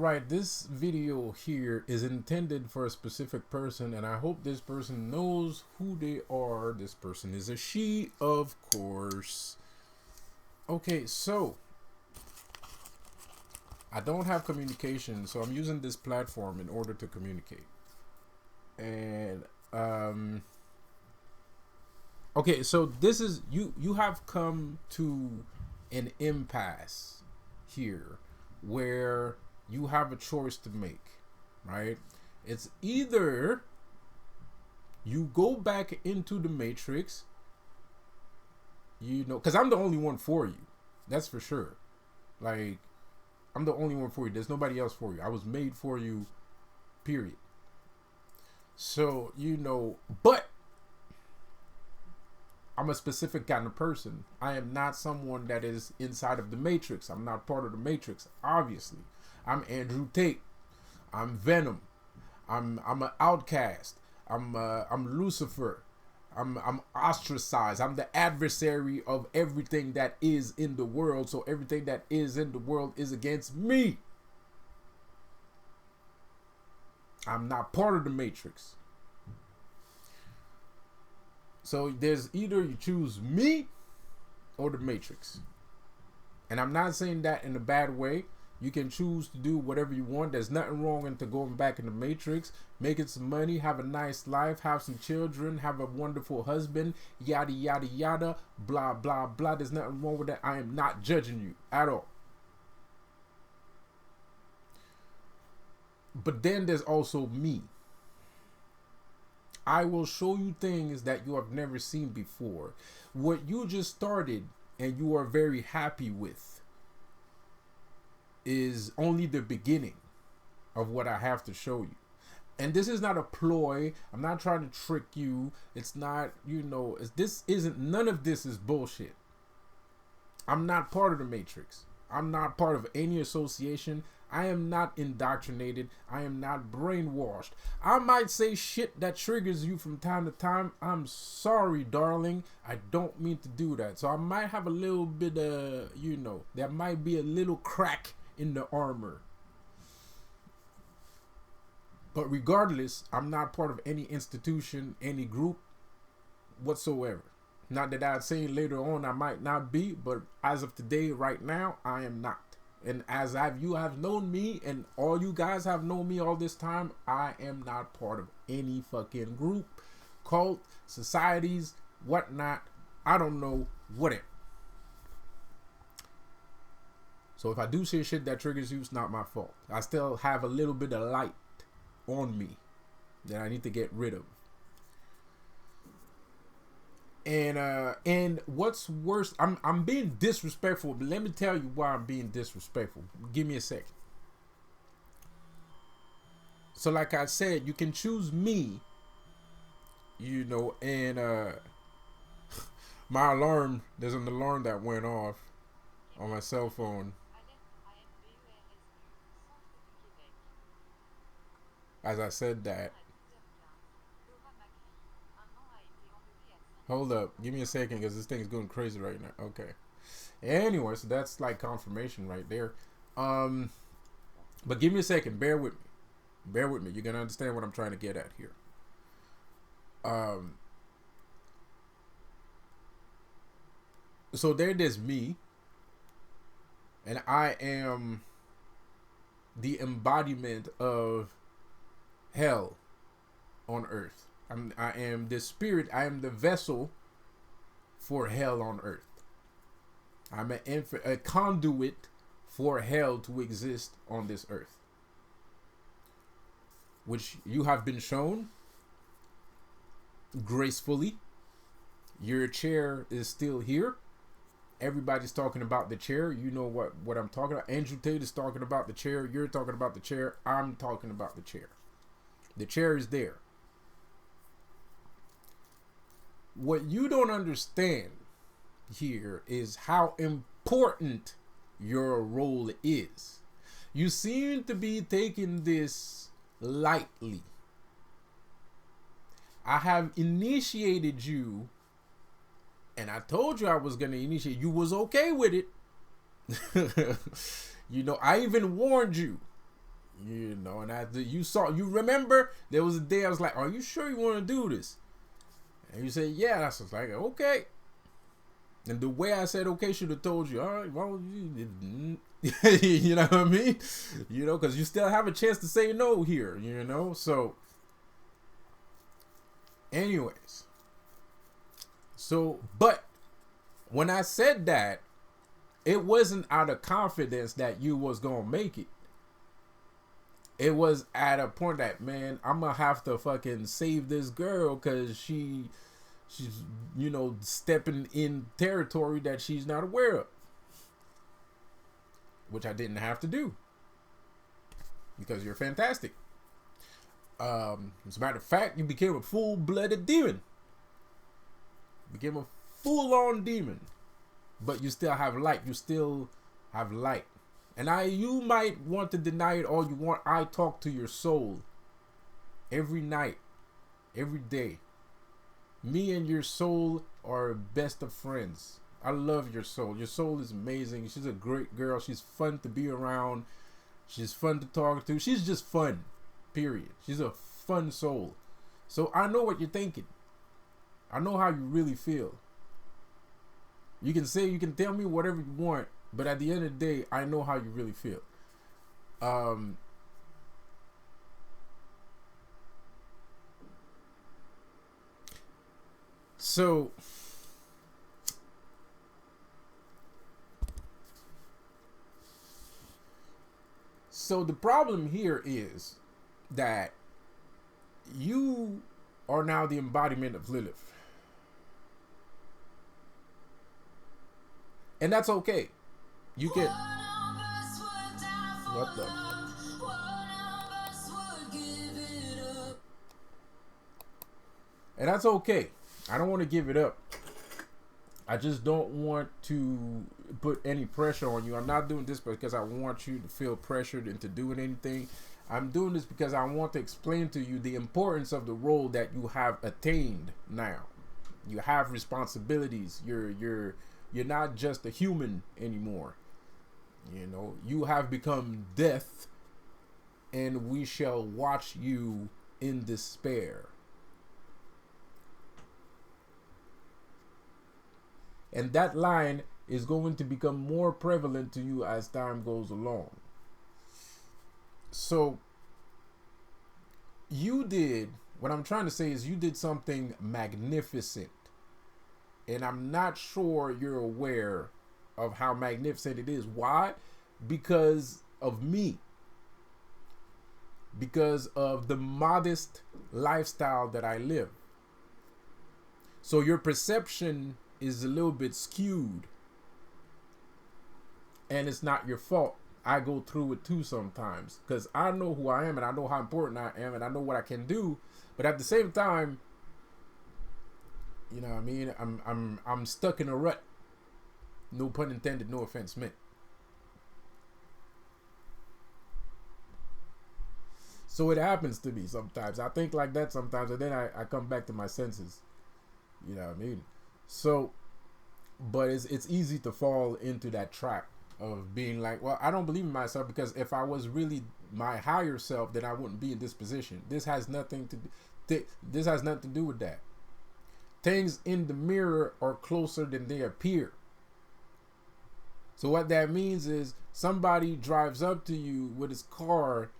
right, this video here is intended for a specific person, and I hope this person knows who they are. This person is a she, of course. Okay, so I don't have communication, so I'm using this platform in order to communicate. And okay, so this is you have come to an impasse here where you have a choice to make, right? It's either you go back into the matrix, because I'm the only one for you. That's for sure. Like, I'm the only one for you. There's nobody else for you. I was made for you, period. So, but I'm a specific kind of person. I am not someone that is inside of the matrix. I'm not part of the matrix, obviously. I'm Andrew Tate. I'm Venom. I'm an outcast. I'm Lucifer. I'm ostracized. I'm the adversary of everything that is in the world. So everything that is in the world is against me. I'm not part of the matrix. So there's either you choose me or the matrix. And I'm not saying that in a bad way. You can choose to do whatever you want. There's nothing wrong into going back in the matrix, making some money, have a nice life, have some children, have a wonderful husband, yada, yada, yada, blah, blah, blah. There's nothing wrong with that. I am not judging you at all. But then there's also me. I will show you things that you have never seen before. What you just started and you are very happy with is only the beginning of what I have to show you. And this is not a ploy. I'm not trying to trick you. It's not, none of this is bullshit. I'm not part of the matrix. I'm not part of any association. I am not indoctrinated. I am not brainwashed. I might say shit that triggers you from time to time. I'm sorry, darling. I don't mean to do that. So I might have a little bit of, there might be a little crack in the armor. But regardless, I'm not part of any institution, any group whatsoever. Not that I'd say later on I might not be, but as of today, right now, I am not. And as you have known me, and all you guys have known me all this time, I am not part of any fucking group, cult, societies, whatnot. I don't know, whatever. So if I do say shit that triggers you, it's not my fault. I still have a little bit of light on me that I need to get rid of. And what's worse, I'm being disrespectful, but let me tell you why I'm being disrespectful. Give me a second. So like I said, you can choose me, and my alarm, there's an alarm that went off on my cell phone. As I said that. Hold up. Give me a second because this thing is going crazy right now. Okay. Anyway, so that's like confirmation right there. But give me a second. Bear with me. Bear with me. You're going to understand what I'm trying to get at here. So there's me. And I am the embodiment of hell on earth. I am the spirit. I am the vessel for hell on earth. I'm a conduit for hell to exist on this earth, which you have been shown gracefully. Your chair is still here. Everybody's talking about the chair. You know what I'm talking about. Andrew Tate is talking about the chair. You're talking about the chair. I'm talking about the chair. The chair is there. What you don't understand here is how important your role is. You seem to be taking this lightly. I have initiated you, and I told you I was going to initiate. You was okay with it. I even warned you. You know, and after you remember, there was a day I was like, "Are you sure you want to do this?" And you said, "Yeah." I was like, "Okay." And the way I said "okay" should have told you, "All right, well, you know what I mean?" You know, because you still have a chance to say no here. You know, so. Anyways, but when I said that, it wasn't out of confidence that you was gonna make it. It was at a point that, man, I'm gonna have to fucking save this girl because she's stepping in territory that she's not aware of, which I didn't have to do because you're fantastic. As a matter of fact, you became a full-blooded demon. You became a full-on demon, but you still have light. You still have light. And you might want to deny it all you want. I talk to your soul every night, every day. Me and your soul are best of friends. I love your soul. Your soul is amazing. She's a great girl. She's fun to be around. She's fun to talk to. She's just fun, period. She's a fun soul. So I know what you're thinking. I know how you really feel. You can tell me whatever you want, but at the end of the day, I know how you really feel. So the problem here is that you are now the embodiment of Lilith. And that's okay. You can. What the? And that's okay. I don't want to give it up. I just don't want to put any pressure on you. I'm not doing this because I want you to feel pressured into doing anything. I'm doing this because I want to explain to you the importance of the role that you have attained now. You have responsibilities. You're not just a human anymore. You know, you have become death, and we shall watch you in despair. And that line is going to become more prevalent to you as time goes along. So, what I'm trying to say is you did something magnificent. And I'm not sure you're aware of how magnificent it is. Why? Because of me. Because of the modest lifestyle that I live. So your perception is a little bit skewed. And it's not your fault. I go through it too sometimes. Because I know who I am and I know how important I am and I know what I can do. But at the same time, you know what I mean? I'm stuck in a rut. No pun intended, no offense meant. So it happens to me sometimes. I think like that sometimes, and then I come back to my senses. You know what I mean? So, but it's easy to fall into that trap of being like, well, I don't believe in myself because if I was really my higher self, then I wouldn't be in this position. This has nothing to do with that. Things in the mirror are closer than they appear. So what that means is somebody drives up to you with his car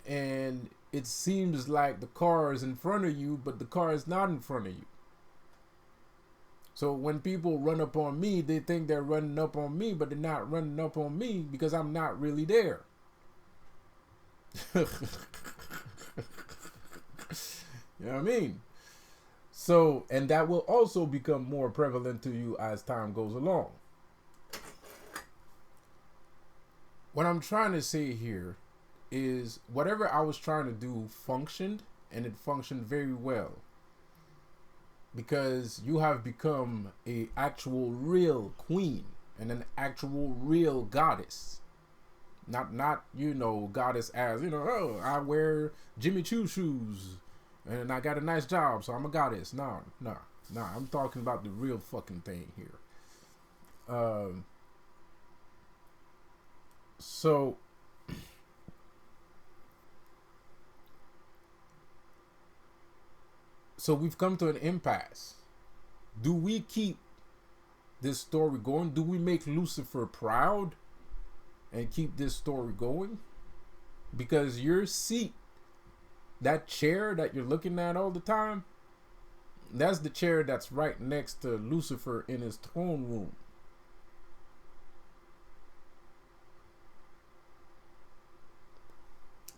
and it seems like the car is in front of you, but the car is not in front of you. So when people run up on me, they think they're running up on me, but they're not running up on me because I'm not really there. You know what I mean? So, and that will also become more prevalent to you as time goes along. What I'm trying to say here is whatever I was trying to do functioned, and it functioned very well. Because you have become a actual real queen and an actual real goddess. Not goddess as, oh, I wear Jimmy Choo shoes and I got a nice job, so I'm a goddess. No. I'm talking about the real fucking thing here. So So we've come to an impasse. Do we keep this story going? Do we make Lucifer proud and keep this story going? Because your seat, that chair that you're looking at all the time, that's the chair that's right next to Lucifer in his throne room.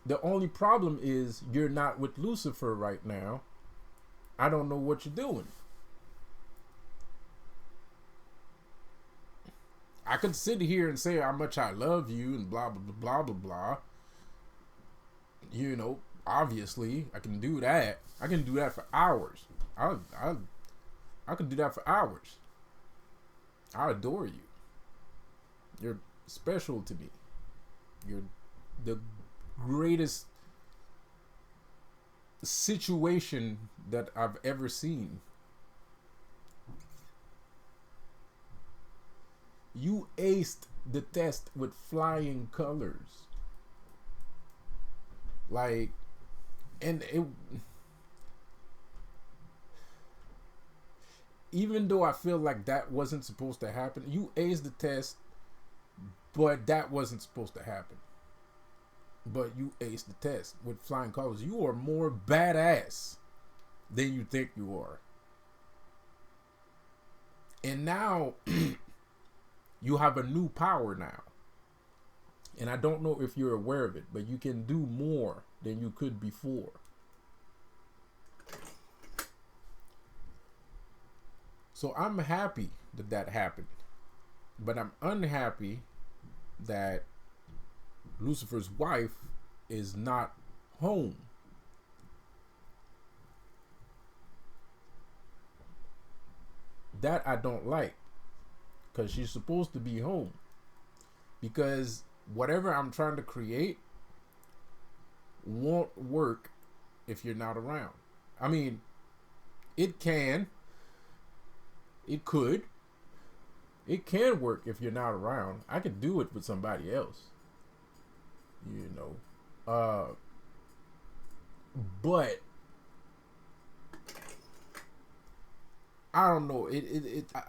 The only problem is you're not with Lucifer right now. I don't know what you're doing. I could sit here and say how much I love you and blah, blah, blah, blah, blah, blah. You know, obviously, I can do that. I can do that for hours. I can do that for hours. I adore you. You're special to me. You're the greatest situation that I've ever seen. You aced the test with flying colors. Like, and it, even though I feel like that wasn't supposed to happen, you aced the test, but that wasn't supposed to happen. But you aced the test with flying colors. You are more badass than you think you are. And now you have a new power now. And I don't know if you're aware of it, but you can do more than you could before. So I'm happy that that happened. But I'm unhappy that Lucifer's wife is not home. That I don't like. Because she's supposed to be home. Because whatever I'm trying to create won't work if you're not around. I mean, it can. It could. It can work if you're not around. I could do it with somebody else. You know. But I don't know.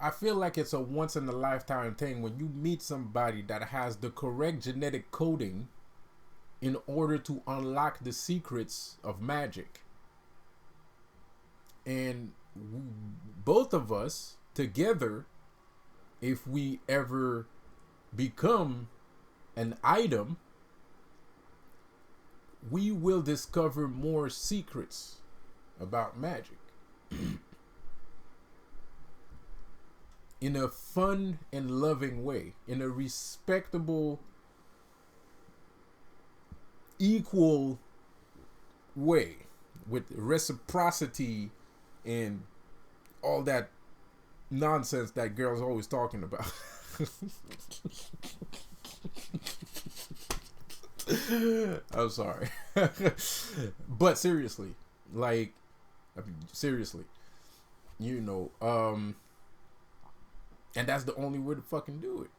I feel like it's a once in a lifetime thing when you meet somebody that has the correct genetic coding in order to unlock the secrets of magic. And both of us together, if we ever become an item, we will discover more secrets about magic. In a fun and loving way, in a respectable, equal way, with reciprocity and all that nonsense that girls are always talking about. I'm sorry. But seriously, like, I mean, seriously, you know, and that's the only way to fucking do it.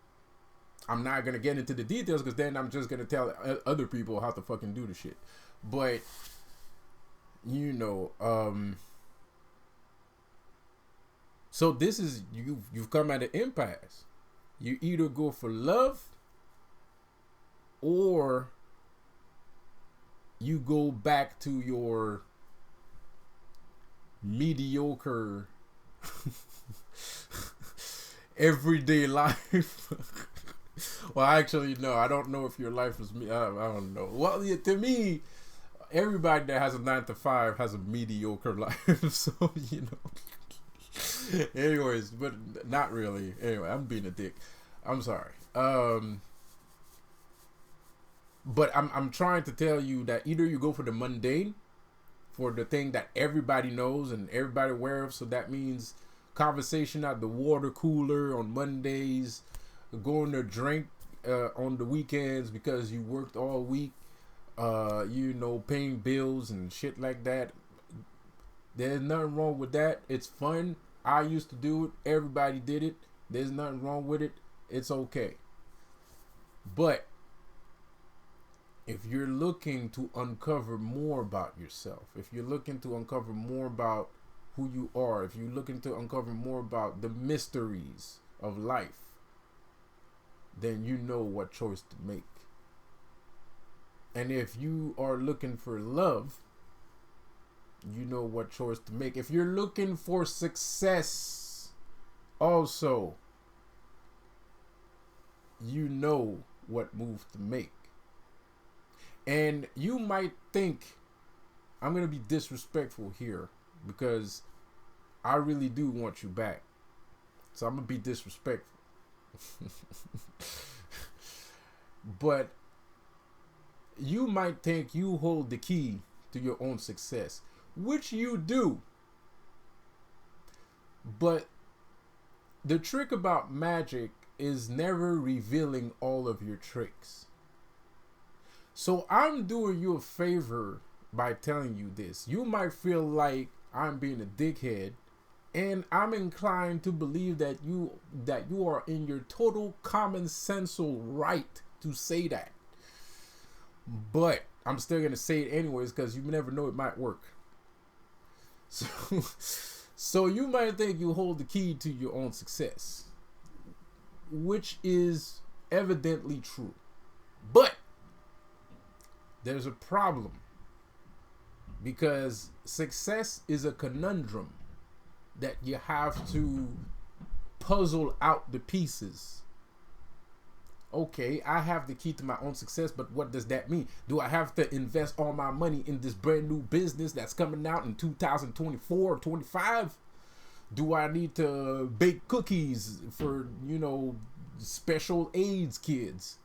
I'm not going to get into the details because then I'm just going to tell other people how to fucking do the shit. But, you know, so this is, you've come at an impasse. You either go for love or you go back to your mediocre everyday life. Well, actually, no, I don't know if your life is me. I don't know. Well, to me, everybody that has a 9 to 5 has a mediocre life. So, you know. Anyways, but not really. Anyway, I'm being a dick. I'm sorry. But I'm trying to tell you that either you go for the mundane, for the thing that everybody knows and everybody aware of. So that means conversation at the water cooler on Mondays, going to drink on the weekends because you worked all week, you know, paying bills and shit like that. There's nothing wrong with that. It's fun. I used to do it. Everybody did it. There's nothing wrong with it. It's okay. But if you're looking to uncover more about yourself, if you're looking to uncover more about who you are, if you're looking to uncover more about the mysteries of life, then you know what choice to make. And if you are looking for love, you know what choice to make. If you're looking for success, also, you know what move to make. And you might think, I'm going to be disrespectful here because I really do want you back. So I'm going to be disrespectful. But you might think you hold the key to your own success, which you do. But the trick about magic is never revealing all of your tricks. So I'm doing you a favor by telling you this. You might feel like I'm being a dickhead, and I'm inclined to believe that you are in your total common sensical right to say that. But I'm still gonna say it anyways because you never know, it might work. So you might think you hold the key to your own success, which is evidently true. But there's a problem, because success is a conundrum that you have to puzzle out the pieces. Okay, I have the key to my own success, but what does that mean? Do I have to invest all my money in this brand new business that's coming out in 2024 or 25? Do I need to bake cookies for, special AIDS kids?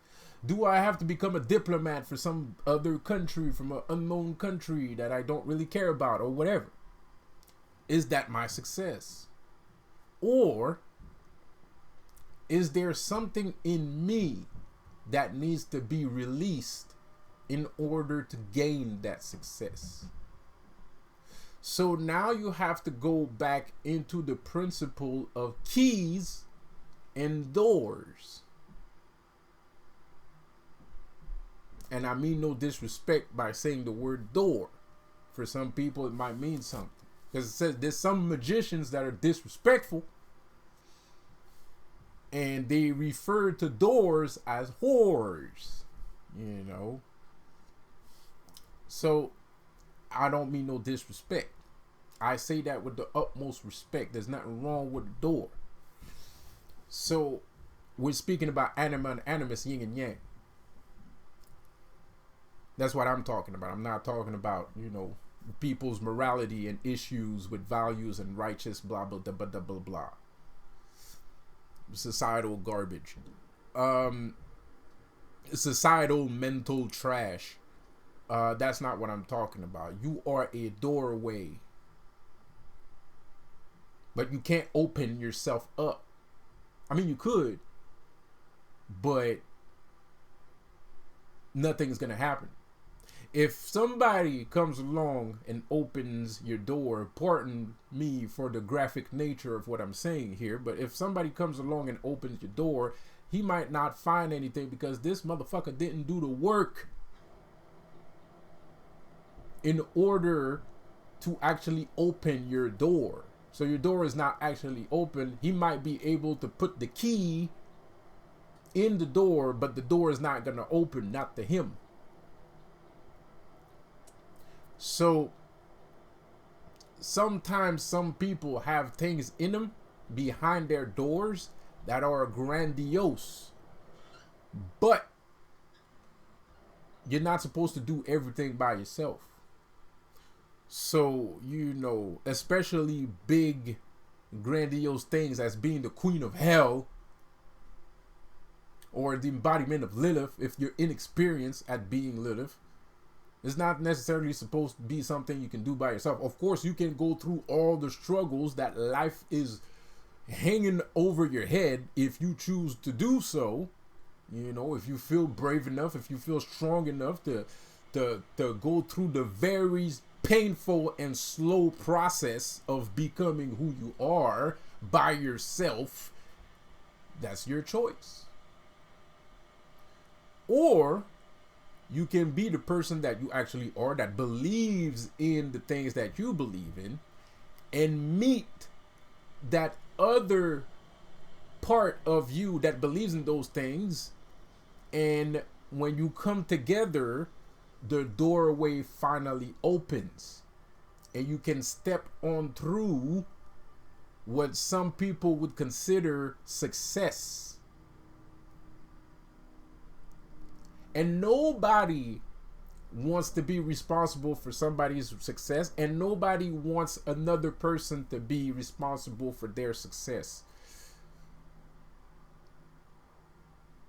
Do I have to become a diplomat for some other country, from an unknown country that I don't really care about, or whatever? Is that my success? Or is there something in me that needs to be released in order to gain that success? So now you have to go back into the principle of keys and doors. And I mean no disrespect by saying the word door. For some people, it might mean something. Because it says there's some magicians that are disrespectful, and they refer to doors as whores. So I don't mean no disrespect. I say that with the utmost respect. There's nothing wrong with the door. So we're speaking about anima and animus, yin and yang. That's what I'm talking about. I'm not talking about, people's morality and issues with values and righteous blah blah blah blah blah blah. Societal garbage. Societal mental trash. That's not what I'm talking about. You are a doorway, but you can't open yourself up. I mean, you could, but nothing's gonna happen. If somebody comes along and opens your door, pardon me for the graphic nature of what I'm saying here, but if somebody comes along and opens your door, he might not find anything because this motherfucker didn't do the work in order to actually open your door. So your door is not actually open. He might be able to put the key in the door, but the door is not going to open, not to him. So sometimes some people have things in them behind their doors that are grandiose, but you're not supposed to do everything by yourself. So, especially big, grandiose things as being the queen of hell or the embodiment of Lilith, if you're inexperienced at being Lilith, it's not necessarily supposed to be something you can do by yourself. Of course, you can go through all the struggles that life is hanging over your head if you choose to do so. If you feel brave enough, if you feel strong enough to go through the very painful and slow process of becoming who you are by yourself, that's your choice. Or you can be the person that you actually are, that believes in the things that you believe in, and meet that other part of you that believes in those things, and when you come together, the doorway finally opens and you can step on through what some people would consider success. And nobody wants to be responsible for somebody's success, and nobody wants another person to be responsible for their success.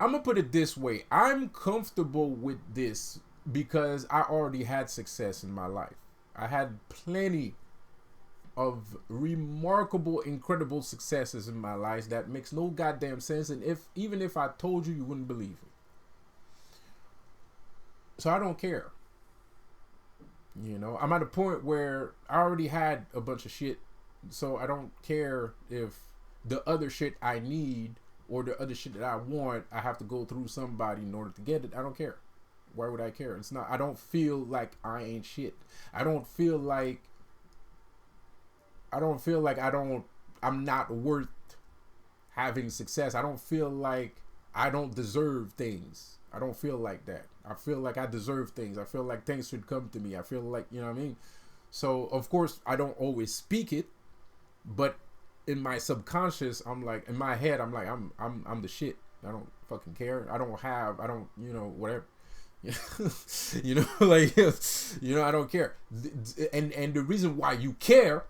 I'm gonna put it this way. I'm comfortable with this because I already had success in my life. I had plenty of remarkable, incredible successes in my life that makes no goddamn sense, and even if I told you, you wouldn't believe it. So I don't care. You know, I'm at a point where I already had a bunch of shit, so I don't care if the other shit I need or the other shit that I want, I have to go through somebody in order to get it. I don't care. Why would I care? It's not. I don't feel like I ain't shit. I don't feel like I'm not worth having success. I don't feel like I don't deserve things. I don't feel like that. I feel like I deserve things. I feel like things should come to me. I feel like, you know what I mean? So, of course, I don't always speak it, but in my subconscious, I'm like, in my head, I'm like, I'm the shit. I don't fucking care. I don't, you know, whatever. You know, like, you know, I don't care. And the reason why you care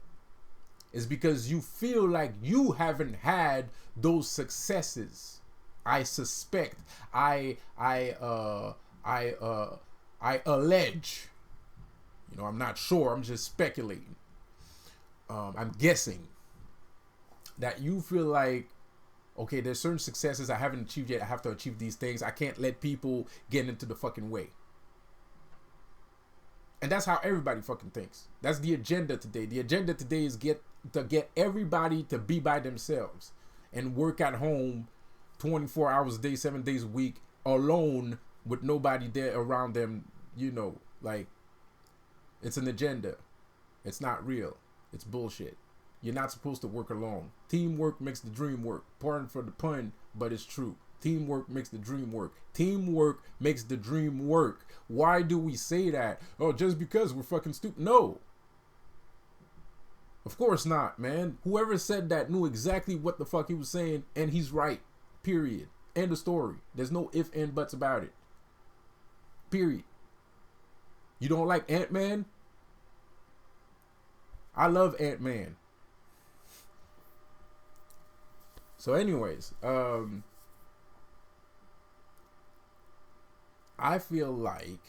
is because you feel like you haven't had those successes. I suspect. I allege. You know, I'm not sure. I'm just speculating. I'm guessing that you feel like, okay, there's certain successes I haven't achieved yet. I have to achieve these things. I can't let people get into the fucking way. And that's how everybody fucking thinks. That's the agenda today. The agenda today is to get everybody to be by themselves and work at home 24 hours a day, 7 days a week, alone with nobody there around them. You know, like, it's an agenda. It's not real. It's bullshit. You're not supposed to work alone. Teamwork makes the dream work. Pardon for the pun, but it's true. Teamwork makes the dream work. Teamwork makes the dream work. Why do we say that? Oh, just because we're fucking stupid? No. Of course not, man. Whoever said that knew exactly what the fuck he was saying, and he's right. Period. End of story. There's no ifs and buts about it. Period. You don't like Ant-Man? I love Ant-Man. So anyways, I feel like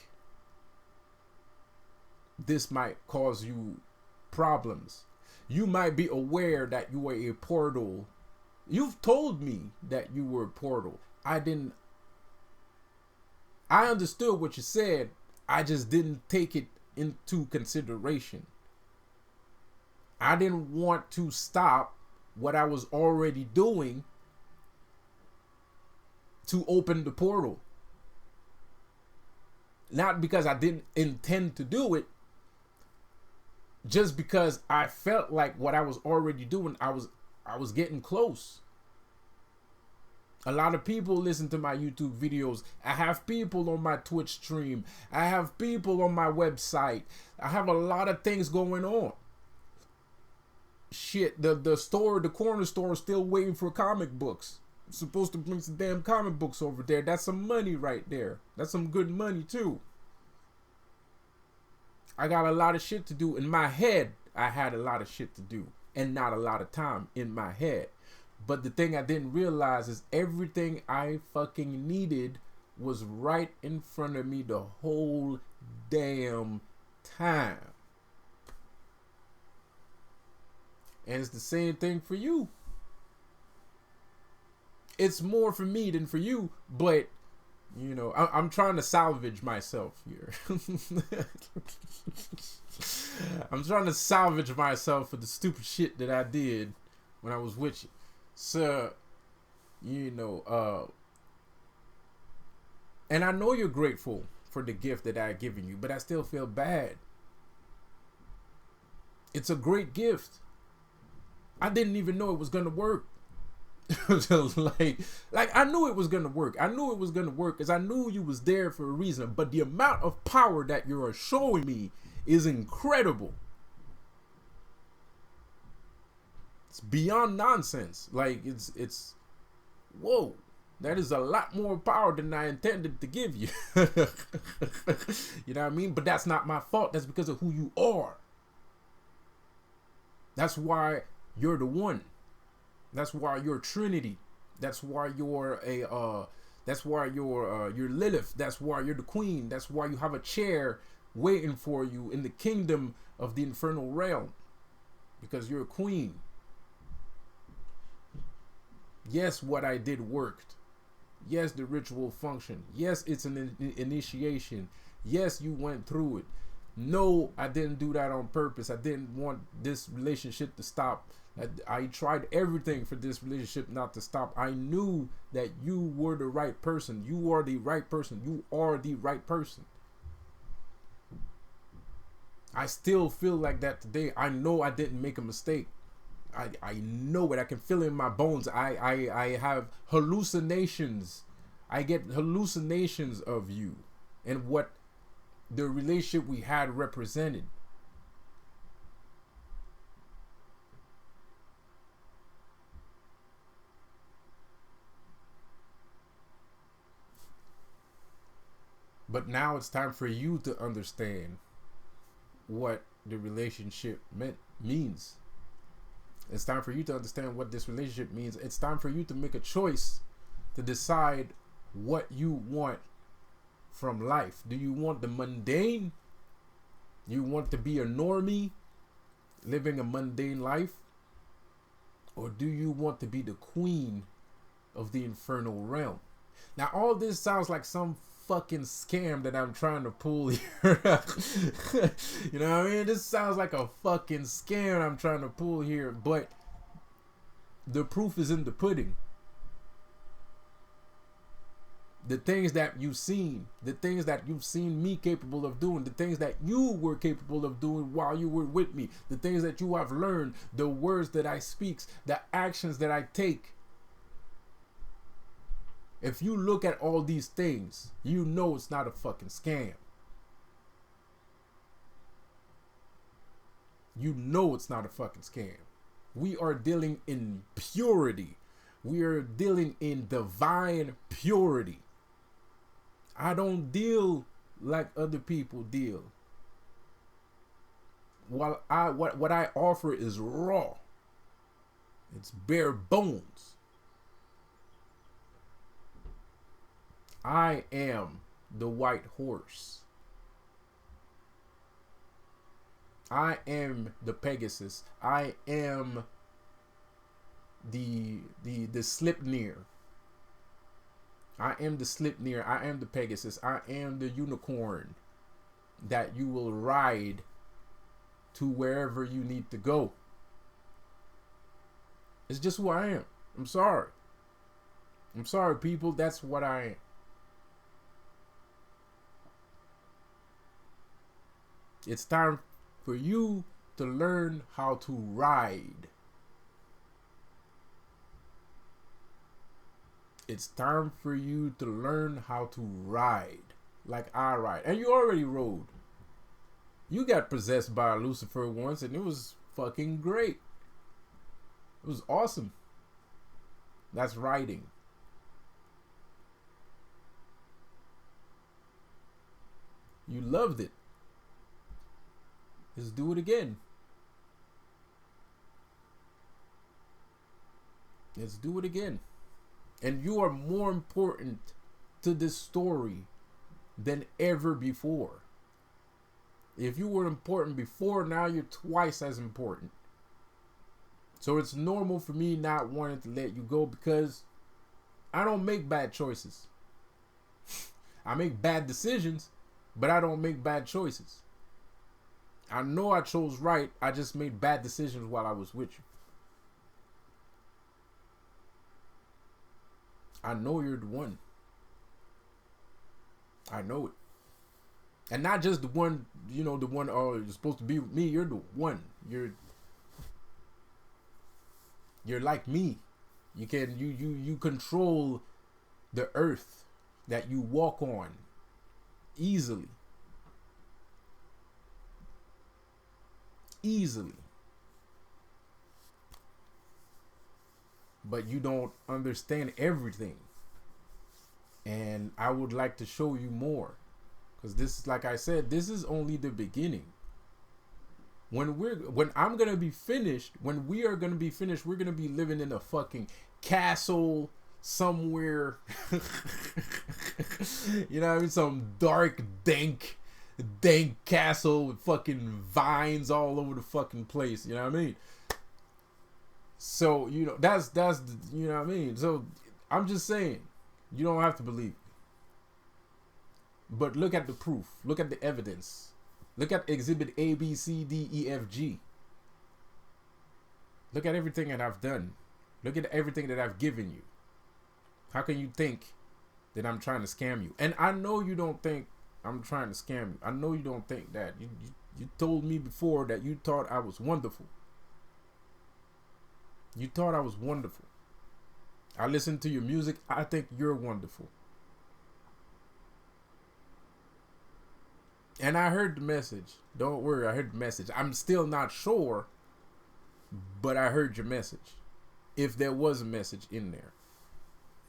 this might cause you problems. You might be aware that you were a portal. You've told me that you were a portal. I understood what you said. I just didn't take it into consideration. I didn't want to stop what I was already doing to open the portal. Not because I didn't intend to do it, just because I felt like what I was already doing, I was getting close. A lot of people listen to my YouTube videos. I have people on my Twitch stream. I have people on my website. I have a lot of things going on. Shit, the corner store is still waiting for comic books. I'm supposed to bring some damn comic books over there. That's some money right there. That's some good money too. I got a lot of shit to do. In my head, I had a lot of shit to do. And not a lot of time in my head. But the thing I didn't realize is everything I fucking needed was right in front of me the whole damn time. And it's the same thing for you. It's more for me than for you, but you know, I'm trying to salvage myself here. I'm trying to salvage myself for the stupid shit that I did when I was with you. So, you know, and I know you're grateful for the gift that I've given you, but I still feel bad. It's a great gift. I didn't even know it was gonna work. Just like I knew it was gonna work. I knew it was gonna work because I knew you was there for a reason. But the amount of power that you are showing me is incredible. It's beyond nonsense. Like it's whoa. That is a lot more power than I intended to give you. You know what I mean? But that's not my fault. That's because of who you are. That's why you're the one. That's why you're Trinity. That's why you're you're Lilith. That's why you're the queen. That's why you have a chair waiting for you in the kingdom of the infernal realm. Because you're a queen. Yes, what I did worked. Yes, the ritual functioned. Yes, it's an initiation. Yes, you went through it. No, I didn't do that on purpose. I didn't want this relationship to stop. I tried everything for this relationship not to stop. I knew that you were the right person. You are the right person. You are the right person. I still feel like that today. I know I didn't make a mistake. I know it. I can feel it in my bones. I have hallucinations. I get hallucinations of you and what the relationship we had represented. But now it's time for you to understand what the relationship means. It's time for you to understand what this relationship means. It's time for you to make a choice to decide what you want from life. Do you want the mundane? You want to be a normie, living a mundane life? Or do you want to be the queen of the infernal realm? Now, all this sounds like some fucking scam that I'm trying to pull here. You know what I mean? This sounds like a fucking scam I'm trying to pull here, but the proof is in the pudding. The things that you've seen, the things that you've seen me capable of doing, the things that you were capable of doing while you were with me, the things that you have learned, the words that I speak, the actions that I take. If you look at all these things, you know it's not a fucking scam. You know it's not a fucking scam. We are dealing in purity. We are dealing in divine purity. I don't deal like other people deal. What I offer is raw. It's bare bones. I am the white horse. I am the Pegasus. I am the Sleipnir. I am the Sleipnir. I am the Pegasus. I am the unicorn that you will ride to wherever you need to go. It's just who I am. I'm sorry. I'm sorry, people. That's what I am. It's time for you to learn how to ride. It's time for you to learn how to ride like I ride. And you already rode. You got possessed by Lucifer once and it was fucking great. It was awesome. That's riding. You loved it. Let's do it again. Let's do it again. And you are more important to this story than ever before. If you were important before, now you're twice as important. So it's normal for me not wanting to let you go because I don't make bad choices. I make bad decisions, but I don't make bad choices. I know I chose right. I just made bad decisions while I was with you. I know you're the one. I know it. And not just the one, you know, the one, oh, you're supposed to be with me. You're the one. You're like me. You control the earth that you walk on easily. Easily. But you don't understand everything. And I would like to show you more. Because this, like I said, this is only the beginning. When I'm gonna be finished, when we are gonna be finished, we're gonna be living in a fucking castle somewhere. You know what I mean? Some dark, dank castle with fucking vines all over the fucking place. You know what I mean? So, you know, that's you know what I mean? So I'm just saying, you don't have to believe. But look at the proof. Look at the evidence. Look at exhibit A, B, C, D, E, F, G. Look at everything that I've done. Look at everything that I've given you. How can you think that I'm trying to scam you? And I know you don't think I'm trying to scam you. I know you don't think that. You told me before that you thought I was wonderful. You thought I was wonderful. I listened to your music. I think you're wonderful. And I heard the message. Don't worry, I heard the message. I'm still not sure, but I heard your message. If there was a message in there,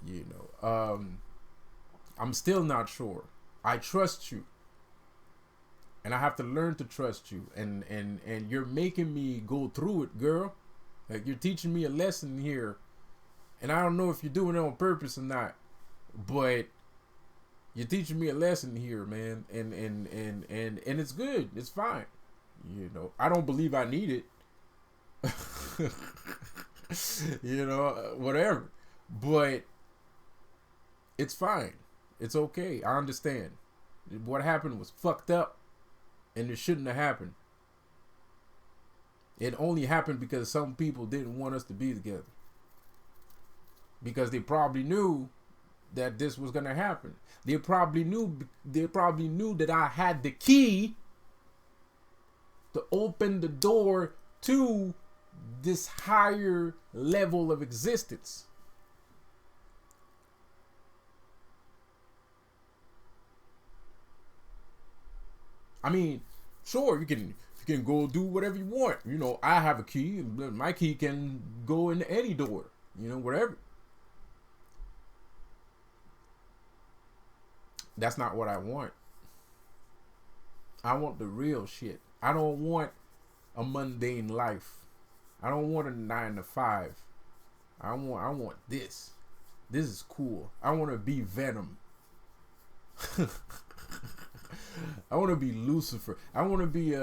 you know, I'm still not sure. I trust you, and I have to learn to trust you. And you're making me go through it, girl. Like, you're teaching me a lesson here, and I don't know if you're doing it on purpose or not, but you're teaching me a lesson here, man, and it's good. It's fine. You know, I don't believe I need it. You know, whatever. But it's fine. It's okay. I understand. What happened was fucked up, and it shouldn't have happened. It only happened because some people didn't want us to be together. Because they probably knew that this was gonna happen. They probably knew that I had the key to open the door to this higher level of existence. I mean, sure, you can go do whatever you want. You know, I have a key. My key can go into any door. You know, whatever. That's not what I want. I want the real shit. I don't want a mundane life. I don't want a 9 to 5. I want this. This is cool. I want to be Venom. I want to be Lucifer. I want to be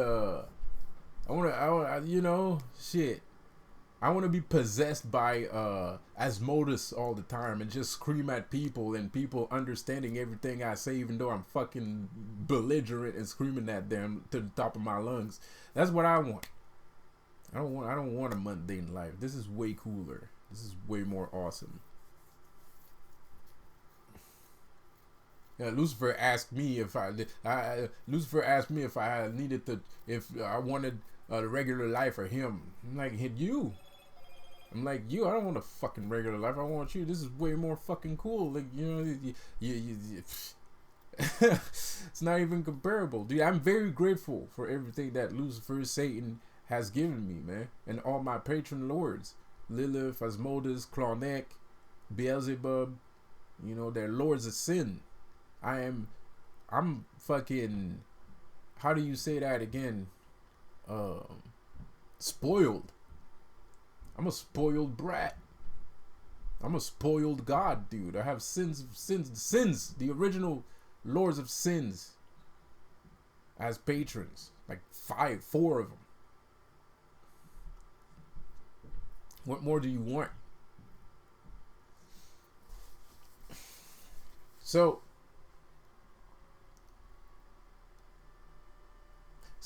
you know, shit. I want to be possessed by Asmodeus all the time and just scream at people and people understanding everything I say, even though I'm fucking belligerent and screaming at them to the top of my lungs. That's what I want. I don't want a mundane life. This is way cooler. This is way more awesome. Yeah, Lucifer asked me if Lucifer asked me if I needed to, if I wanted a regular life or him. I'm like, hit you. I'm like, you, I don't want a fucking regular life. I want you. This is way more fucking cool. Like, you know, it's not even comparable. Dude, I'm very grateful for everything that Lucifer, Satan has given me, man. And all my patron lords. Lilith, Asmodeus, Clarnek, Beelzebub. You know, they're lords of sin. I'm fucking, how do you say that again? Spoiled. I'm a spoiled brat. I'm a spoiled god, dude. I have sins, the original lords of sins as patrons. Like 4 of them. What more do you want? So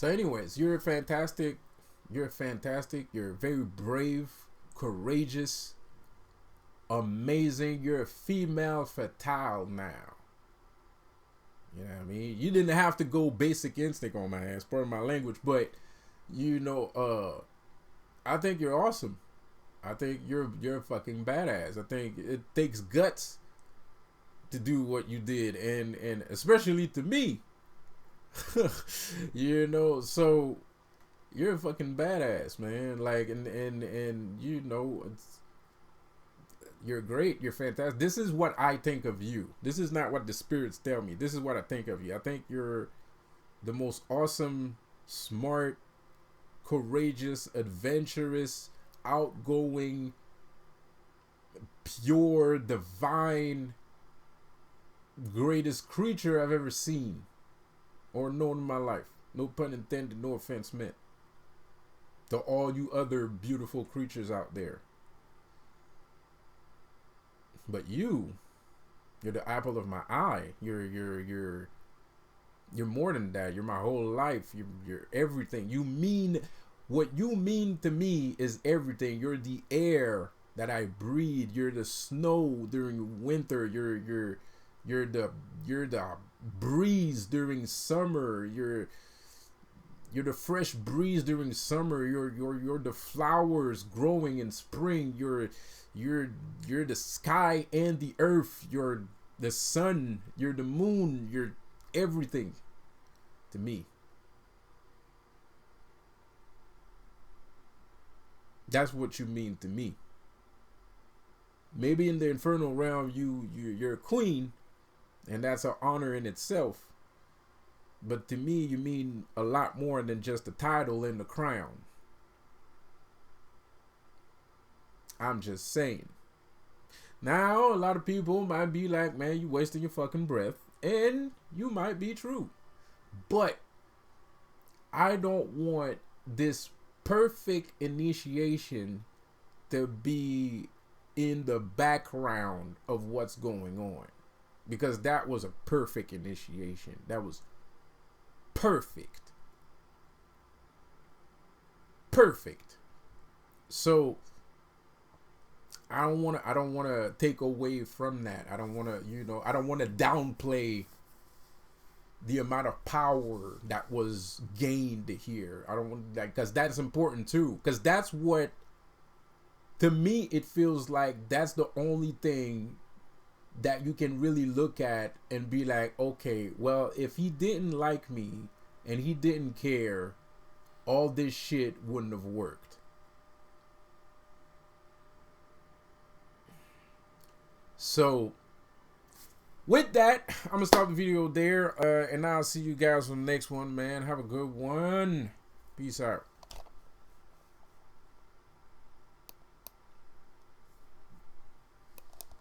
anyways, you're fantastic. You're very brave, courageous, amazing. You're a female fatale now. You know what I mean? You didn't have to go basic instinct on my ass, pardon my language, but you know, I think you're awesome. I think you're fucking badass. I think it takes guts to do what you did, and especially to me. You know, so you're a fucking badass, man. Like, and you know, you're great. You're fantastic. This is what I think of you. This is not what the spirits tell me. This is what I think of you. I think you're the most awesome, smart, courageous, adventurous, outgoing, pure, divine, greatest creature I've ever seen or known in my life. No pun intended, no offense meant. To all you other beautiful creatures out there. But you're the apple of my eye. You're more than that. You're my whole life. You're everything. What you mean to me is everything. You're the air that I breathe. You're the snow during winter. You're the breeze during summer. You're the fresh breeze during summer. You're the flowers growing in spring. You're the sky and the earth. You're the sun. You're the moon. You're everything to me. That's what you mean to me. Maybe in the infernal realm you're a queen, and that's an honor in itself. But to me, you mean a lot more than just the title and the crown. I'm just saying. Now, a lot of people might be like, man, you wasting your fucking breath. And you might be true. But I don't want this perfect initiation to be in the background of what's going on. Because that was a perfect initiation. That was perfect. Perfect. So I don't want to take away from that. I don't want to, I don't want to downplay the amount of power that was gained here. I don't want that, because that's important too. Because that's what, to me, it feels like that's the only thing that you can really look at and be like, okay, well, if he didn't like me and he didn't care, all this shit wouldn't have worked. So with that, I'm gonna stop the video there, and I'll see you guys on the next one, man. Have a good one. Peace out.